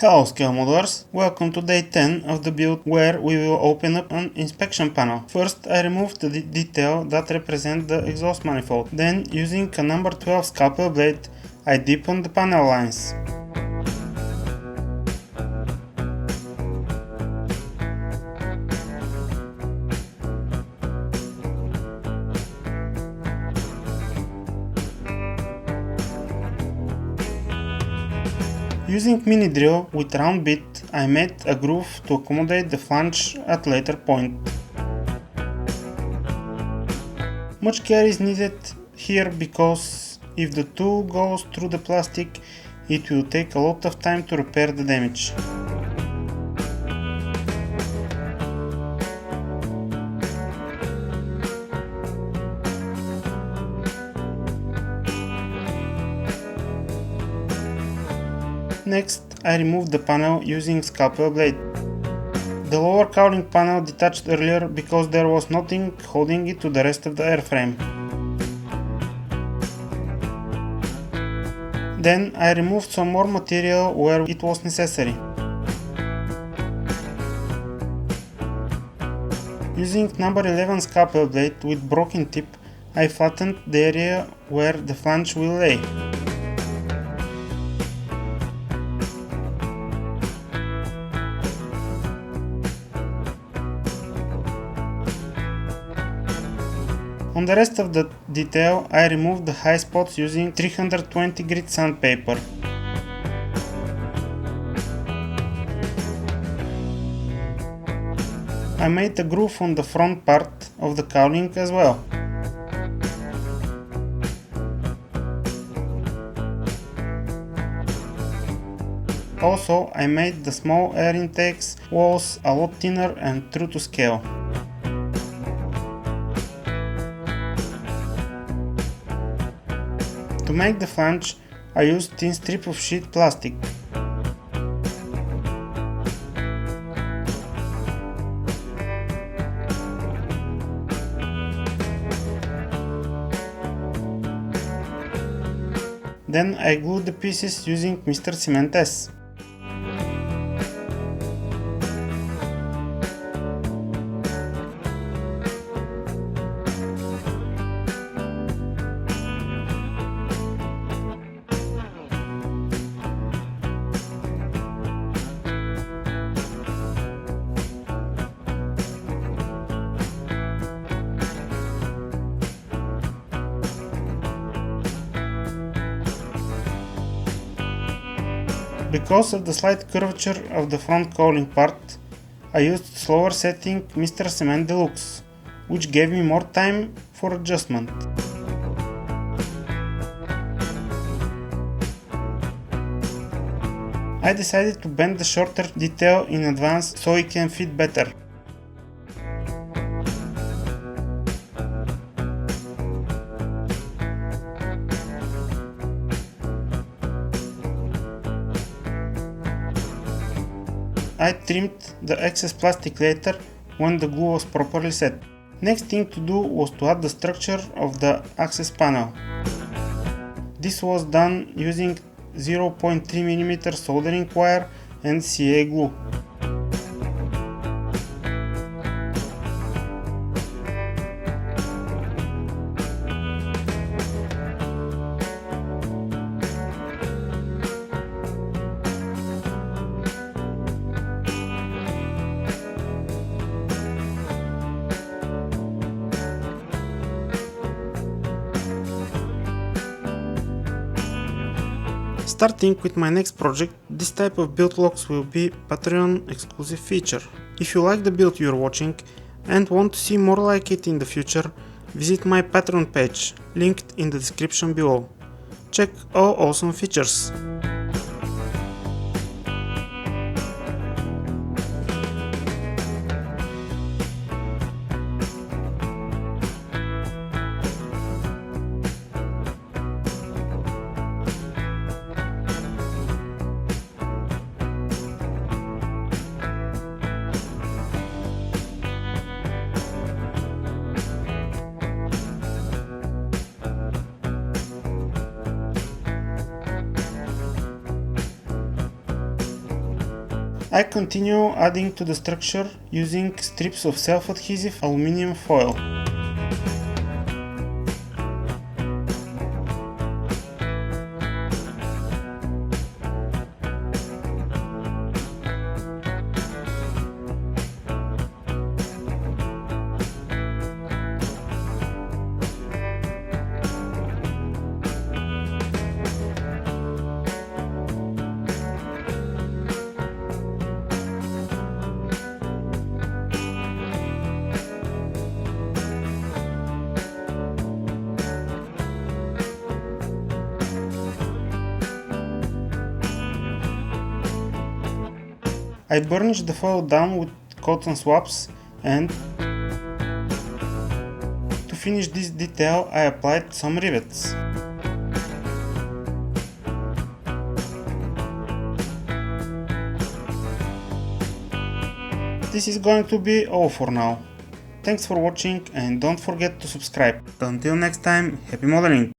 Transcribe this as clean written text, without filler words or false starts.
Hello Scale Modelers, welcome to day 10 of the build where we will open up an inspection panel. First I removed the detail that represents the exhaust manifold. Then using a number 12 scalpel blade I deepened the panel lines. Using mini drill with round bit, I made a groove to accommodate the flange at later point. Much care is needed here because if the tool goes through the plastic, it will take a lot of time to repair the damage. Next, I removed the panel using scalpel blade. The lower cowling panel detached earlier because there was nothing holding it to the rest of the airframe. Then I removed some more material where it was necessary. Using number 11 scalpel blade with broken tip, I flattened the area where the flange will lay. On the rest of the detail, I removed the high spots using 320 grit sandpaper. I made a groove on the front part of the cowling as well. Also, I made the small air intakes walls a lot thinner and true to scale. To make the flange, I used thin strip of sheet plastic. Then I glued the pieces using Mr. Cement S. Because of the slight curvature of the front cowling part, I used slower setting Mr. Cement Deluxe, which gave me more time for adjustment. I decided to bend the shorter detail in advance so it can fit better. I trimmed the excess plastic later when the glue was properly set. Next thing to do was to add the structure of the access panel. This was done using 0.3 mm soldering wire and CA glue. Starting with my next project, this type of build logs will be Patreon exclusive feature. If you like the build you're watching and want to see more like it in the future, visit my Patreon page, linked in the description below. Check all awesome features. I continue adding to the structure using strips of self-adhesive aluminum foil. I burnished the foil down with cotton swabs, and to finish this detail I applied some rivets. This is going to be all for now. Thanks for watching and don't forget to subscribe. Until next time, happy modeling!